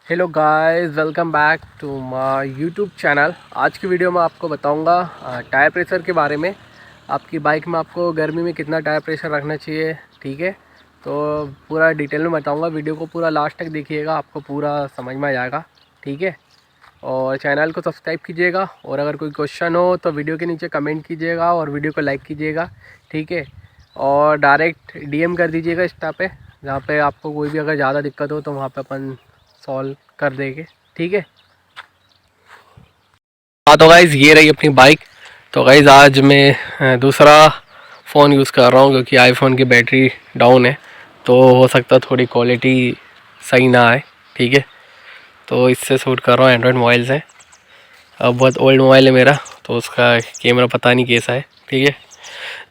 Hello guys, welcome back to my YouTube channel. आज की video में आपको बताऊंगा टायर प्रेशर के बारे में। आपकी बाइक में आपको गर्मी में कितना टायर प्रेशर रखना चाहिए, ठीक है। तो पूरा डिटेल में बताऊंगा, वीडियो को पूरा लास्ट तक देखिएगा, आपको पूरा समझ में आ जाएगा, ठीक है। और चैनल को सब्सक्राइब कीजिएगा, और अगर कोई क्वेश्चन हो तो वीडियो के नीचे कमेंट कीजिएगा और वीडियो को लाइक कीजिएगा, ठीक है। और डायरेक्ट डीएम कर दीजिएगा इंस्टा पे, जहाँ पे आपको कोई भी अगर ज़्यादा दिक्कत हो तो वहाँ पे अपन सॉल्व कर देंगे, ठीक है। हाँ तो गाइज़, ये रही अपनी बाइक। तो गाइज़ आज मैं दूसरा फ़ोन यूज़ कर रहा हूँ क्योंकि आईफोन की बैटरी डाउन है, तो हो सकता है थोड़ी क्वालिटी सही ना आए, ठीक है। तो इससे शूट कर रहा हूँ एंड्रॉयड मोबाइल से। अब बहुत ओल्ड मोबाइल है मेरा, तो उसका कैमरा पता नहीं कैसा है, ठीक है।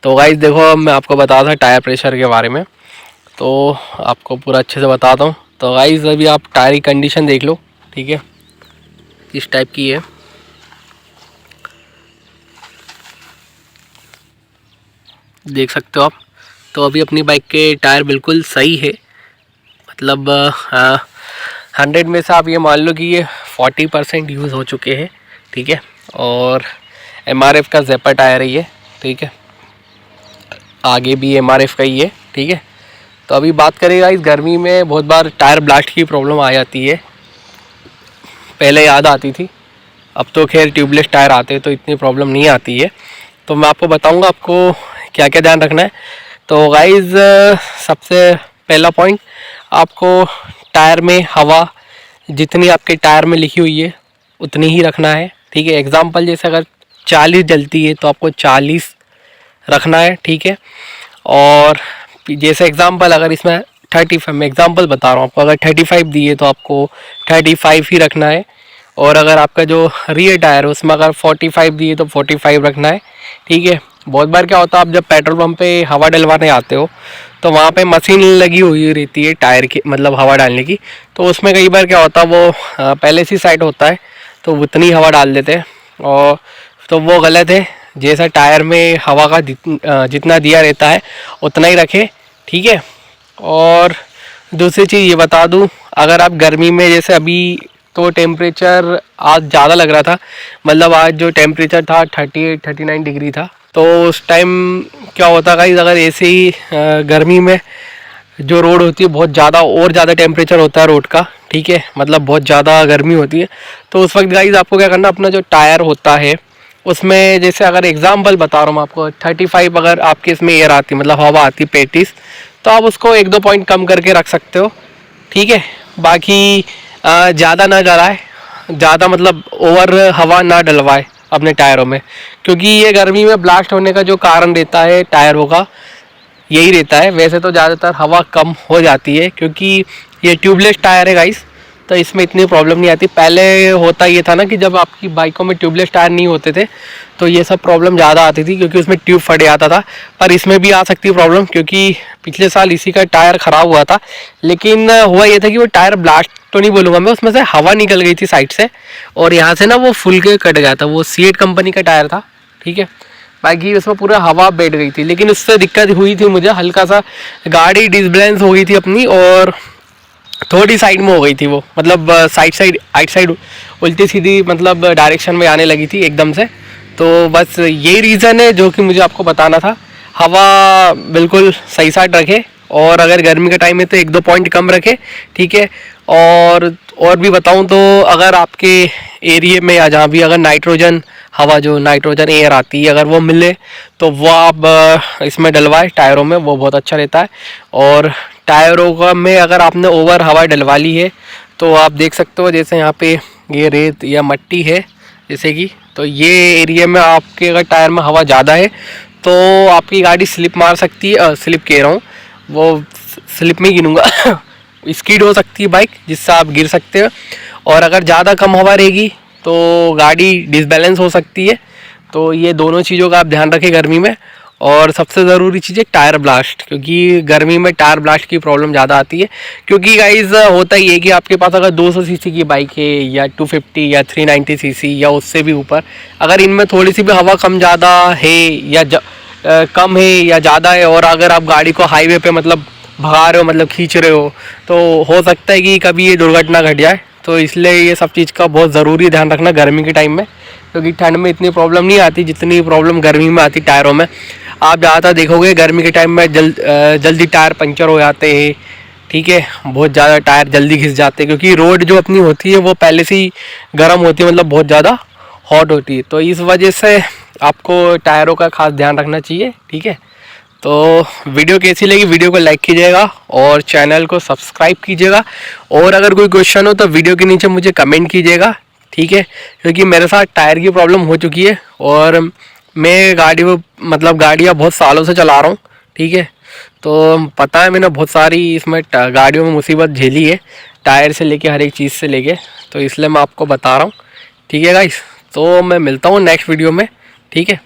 तो गाइज़ देखो, अब मैं आपको बता था टायर प्रेशर के बारे में, तो आपको पूरा अच्छे से बताता हूँ। तो गाइज़ अभी आप टायर की कंडीशन देख लो, ठीक है। इस टाइप की है, देख सकते हो आप। तो अभी अपनी बाइक के टायर बिल्कुल सही है, मतलब 100 में से आप ये मान लो कि ये 40% यूज़ हो चुके हैं, ठीक है। और MRF का ज़ेपर टायर है ये, ठीक है। आगे भी MRF का ही है, ठीक है। तो अभी बात करेगा, इस गर्मी में बहुत बार टायर ब्लास्ट की प्रॉब्लम आ जाती है। पहले याद आती थी, अब तो खैर ट्यूबलेस टायर आते हैं तो इतनी प्रॉब्लम नहीं आती है। तो मैं आपको बताऊंगा आपको क्या क्या ध्यान रखना है। तो गाइज़ सबसे पहला पॉइंट, आपको टायर में हवा जितनी आपके टायर में लिखी हुई है उतनी ही रखना है, ठीक है। एग्ज़ाम्पल जैसे अगर 40 जलती है तो आपको 40 रखना है, ठीक है। और जैसे एग्ज़ाम्पल अगर इसमें 35, मैं एग्ज़ाम्पल बता रहा हूँ आपको, अगर 35 दी है तो आपको 35 ही रखना है। और अगर आपका जो रियर टायर है उसमें अगर 45 दी है तो 45 रखना है, ठीक है। बहुत बार क्या होता है, आप जब पेट्रोल पंप पे हवा डलवाने आते हो तो वहाँ पे मशीन लगी हुई रहती है टायर की, मतलब हवा डालने की। तो उसमें कई बार क्या होता है, वो पहले से साइड होता है तो उतनी हवा डाल देते हैं, और तो वो गलत है। जैसा टायर में हवा का जितना दिया रहता है उतना ही रखें, ठीक है। और दूसरी चीज़ ये बता दूँ, अगर आप गर्मी में, जैसे अभी तो टेम्परेचर आज ज़्यादा लग रहा था, मतलब आज जो टेम्परेचर था 38-39 डिग्री था। तो उस टाइम क्या होता गाइस, अगर ऐसे ही गर्मी में जो रोड होती है बहुत ज़्यादा और ज़्यादा टेम्परेचर होता है रोड का, ठीक है, मतलब बहुत ज़्यादा गर्मी होती है। तो उस वक्त गाइस आपको क्या करना, अपना जो टायर होता है उसमें, जैसे अगर एग्जांपल बता रहा हूँ मैं आपको, 35 अगर आपके इसमें एयर आती, मतलब हवा आती 35, तो आप उसको 1-2 पॉइंट कम करके रख सकते हो, ठीक है। बाकी ज़्यादा ना जलाए, ज़्यादा मतलब ओवर हवा ना डलवाए अपने टायरों में, क्योंकि ये गर्मी में ब्लास्ट होने का जो कारण रहता है टायरों का यही रहता है। वैसे तो ज़्यादातर हवा कम हो जाती है क्योंकि ये ट्यूबलेस टायर है गाइस, तो इसमें इतनी प्रॉब्लम नहीं आती। पहले होता ये था ना कि जब आपकी बाइकों में ट्यूबलेस टायर नहीं होते थे तो ये सब प्रॉब्लम ज़्यादा आती थी क्योंकि उसमें ट्यूब फट जाता था। पर इसमें भी आ सकती है प्रॉब्लम, क्योंकि पिछले साल इसी का टायर ख़राब हुआ था। लेकिन हुआ ये था कि वो टायर ब्लास्ट तो नहीं बोलूँगा मैं, उसमें से हवा निकल गई थी साइड से, और यहाँ से ना वो फुल के कट गया था। वो सीएट कंपनी का टायर था, ठीक है। बाकी उसमें पूरा हवा बैठ गई थी, लेकिन उससे दिक्कत हुई थी मुझे, हल्का सा गाड़ी डिसबैलेंस हो गई थी अपनी, और थोड़ी साइड में हो गई थी वो, मतलब आइट साइड उल्टी सीधी मतलब डायरेक्शन में आने लगी थी एकदम से। तो बस यही रीज़न है जो कि मुझे आपको बताना था। हवा बिल्कुल सही साइड रखे, और अगर गर्मी का टाइम है तो 1-2 पॉइंट कम रखे, ठीक है। और भी बताऊं तो, अगर आपके एरिया में या जहाँ भी अगर नाइट्रोजन हवा, जो नाइट्रोजन एयर आती है, अगर वो मिले तो वो आप इसमें डलवाए टायरों में, वो बहुत अच्छा रहता है। और टायरों का में अगर आपने ओवर हवा डलवा ली है तो आप देख सकते हो, जैसे यहाँ पे ये रेत या मट्टी है जैसे कि, तो ये एरिया में आपके अगर टायर में हवा ज़्यादा है तो आपकी गाड़ी स्लिप मार सकती है। स्लिप कह रहा हूँ, वो स्लिप में गिनूँगा स्कीड हो सकती है बाइक, जिससे आप गिर सकते हो। और अगर ज़्यादा कम हवा रहेगी तो गाड़ी डिसबैलेंस हो सकती है। तो ये दोनों चीज़ों का आप ध्यान रखें गर्मी में। और सबसे ज़रूरी चीज़ है टायर ब्लास्ट, क्योंकि गर्मी में टायर ब्लास्ट की प्रॉब्लम ज़्यादा आती है। क्योंकि गाइज होता ही है कि आपके पास अगर 200 सीसी की बाइक है, या 250 या 390 सीसी या उससे भी ऊपर, अगर इनमें थोड़ी सी भी हवा कम ज़्यादा है, या कम है या ज़्यादा है, और अगर आप गाड़ी को हाईवे पे मतलब भगा रहे हो, मतलब खींच रहे हो, तो हो सकता है कि कभी ये दुर्घटना घट जाए। तो इसलिए ये सब चीज़ का बहुत ज़रूरी ध्यान रखना गर्मी के टाइम में, क्योंकि ठंड में इतनी प्रॉब्लम नहीं आती जितनी प्रॉब्लम गर्मी में आती टायरों में। आप ज़्यादातर देखोगे गर्मी के टाइम में जल्दी टायर पंचर हो जाते हैं, ठीक है, बहुत ज़्यादा टायर जल्दी घिस जाते हैं, क्योंकि रोड जो अपनी होती है वो पहले से ही गर्म होती है, मतलब बहुत ज़्यादा हॉट होती है। तो इस वजह से आपको टायरों का खास ध्यान रखना चाहिए, ठीक है। तो वीडियो कैसी लगी, वीडियो को लाइक कीजिएगा और चैनल को सब्सक्राइब कीजिएगा, और अगर कोई क्वेश्चन हो तो वीडियो के नीचे मुझे कमेंट कीजिएगा, ठीक है। क्योंकि मेरे साथ टायर की प्रॉब्लम हो चुकी है और मैं गाड़ियाँ बहुत सालों से चला रहा हूँ, ठीक है। तो पता है मैंने बहुत सारी इसमें गाड़ियों में मुसीबत झेली है, टायर से लेके हर एक चीज़ से लेके, तो इसलिए मैं आपको बता रहा हूँ, ठीक है गाइस। तो मैं मिलता हूँ नेक्स्ट वीडियो में, ठीक है।